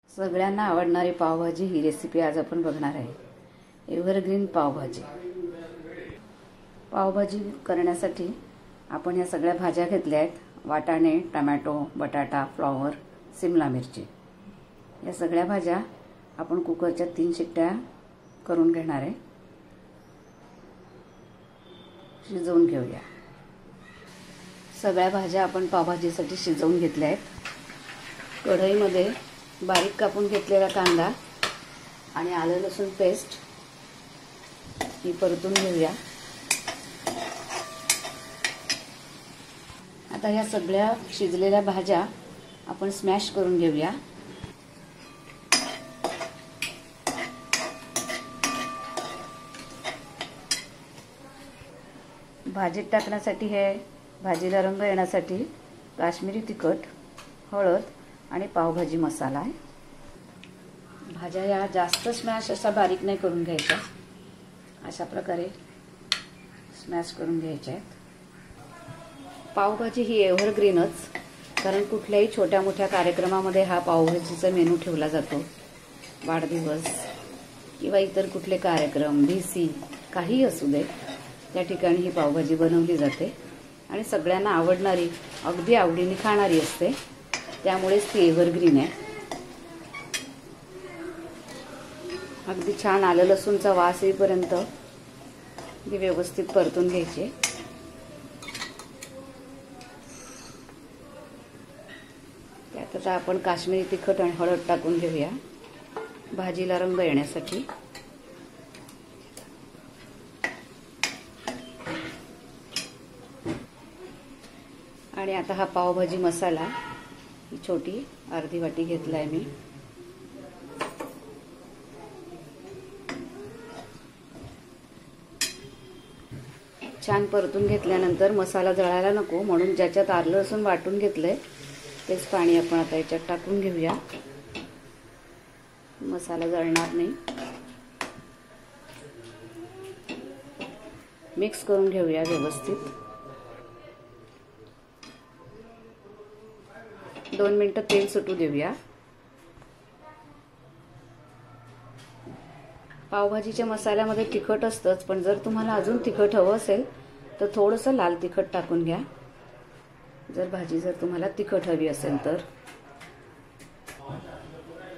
सगळ्यांना आवडणारी पावभाजी ही रेसिपी आज आपण बघणार आहे. एव्हरग्रीन पावभाजी. पावभाजी करण्यासाठी आपण या सगळ्या भाज्या घेतल्या आहेत. वाटाणे, टोमॅटो, बटाटा, फ्लॉवर, सिमला मिरची. या सगळ्या भाज्या आपण कुकरच्या 3 शिट्ट्या करून घेणार आहे. शिजवून घेऊया. सगळ्या भाज्या आपण पावभाजीसाठी शिजवून घेतल्या आहेत. कढईमध्ये बारीक कापून घेतलेला कांदा आणि आलं लसूण पेस्ट ही परतून घेऊया. आता या सगळ्या शिजलेल्या भाज्या आपण स्मॅश करून घेऊया. भाजीत टाकण्यासाठी हे भाजीला रंग येण्यासाठी काश्मीरी तिखट, हळद आणि पावभाजी मसाला आहे. भाज्या या जास्त स्मॅश असा बारीक नाही करून घ्यायच्या. अशा प्रकारे स्मॅश करून घ्यायच्या आहेत. पावभाजी ही एव्हरग्रीनच, कारण कुठल्याही छोट्या मोठ्या कार्यक्रमामध्ये हा पावभाजीचा मेनू ठेवला जातो. वाढदिवस किंवा इतर कुठले कार्यक्रम, BC काही असू दे, त्या ठिकाणी ही पावभाजी बनवली जाते आणि सगळ्यांना आवडणारी, अगदी आवडीने खाणारी असते. त्यामुळेच ती एव्हरग्रीन आहे. अगदी छान आलं लसूणचा वास येईपर्यंत ती व्यवस्थित परतून घ्यायची. त्यात आता आपण काश्मीरी तिखट आणि हळद टाकून घेऊया भाजीला रंग येण्यासाठी. आणि आता हा पावभाजी मसाला ही छोटी अर्धी वाटी घेतलाय मी. छान परतून घेतल्यानंतर मसाला जळायला नको म्हणून ज्याच्यात आलं लसूण वाटून घेतलंय तेच पाणी आपण आता याच्यात टाकून घेऊया. मसाला जळणार नाही. मिक्स करून घेऊया व्यवस्थित. 2 मिनिटं तेल सुटू देऊया. पावभाजीच्या मसाल्यामध्ये तिखट असतंच, पण जर तुम्हाला अजून तिखट हवं असेल तर थोडंसं लाल तिखट टाकून घ्या. जर तुम्हाला तिखट हवी असेल तर.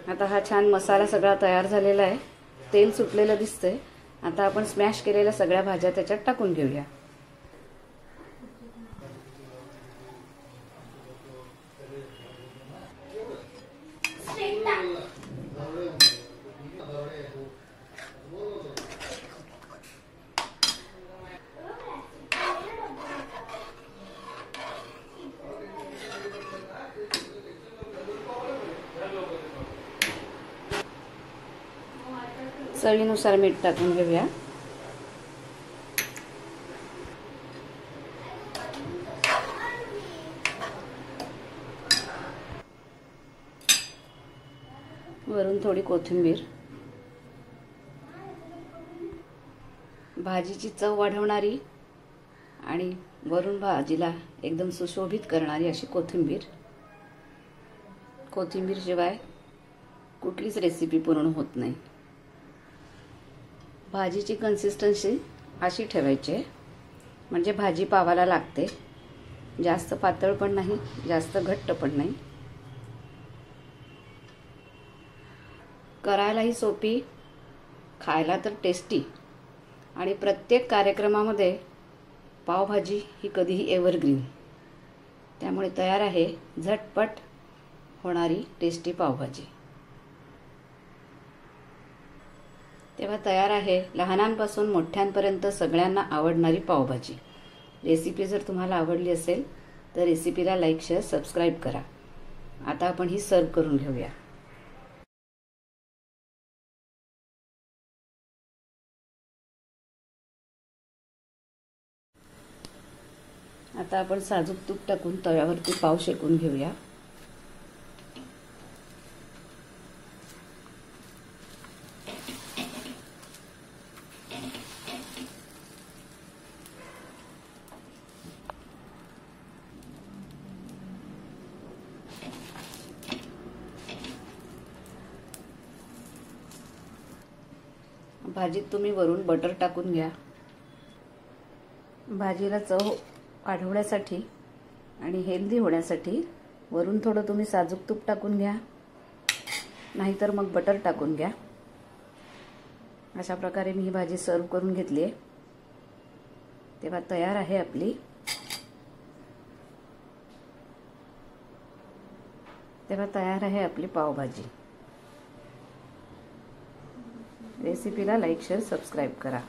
आता हा छान मसाला सगळा तयार झालेला आहे. तेल सुटलेलं दिसतंय. आता आपण स्मॅश केलेल्या सगळ्या भाज्या त्याच्यात टाकून घेऊया. चवीनुसार मीठ टाकून घेऊया. वरून थोडी कोथिंबीर. भाजीची चव वाढवणारी आणि वरून भाजीला एकदम सुशोभित करणारी अशी कोथिंबीर. कोथिंबीर शिवाय कुठलीच रेसिपी पूर्ण होत नाही. भाजीची कन्सिस्टन्सी अशी ठेवायची म्हणजे भाजी पावाला लागते. जास्त पातळ पण नाही, जास्त घट्ट पण नाही. करायलाही सोपी, खायला तर टेस्टी. आणि प्रत्येक कार्यक्रमामध्ये पावभाजी ही कधीही एव्हरग्रीन. त्यामुळे तयार आहे झटपट होणारी टेस्टी पावभाजी. तेव्हा तयार आहे लहानांपासून मोठ्यांपर्यंत सगळ्यांना आवडणारी पावभाजी. रेसिपी जर तुम्हाला आवडली असेल तर रेसिपीला लाईक, शेअर, सबस्क्राईब करा. आता आपण ही सर्व करून घेऊया. आता आपण साजूक तूप टाकून तव्यावरती पाव शेकून घेऊया. भाजीत तुम्ही वरून बटर टाकून घ्या. भाजीला चव वाढवण्यासाठी आणि हेल्दी होण्यासाठी वरून थोडं तुम्ही साजूक तूप टाकून घ्या, नाहीतर मग बटर टाकून घ्या. अशा प्रकारे मी ही भाजी सर्व करून घेतली आहे. तेव्हा तयार आहे आपली पावभाजी. रेसिपीला लाईक, शेअर, सबस्क्राईब करा.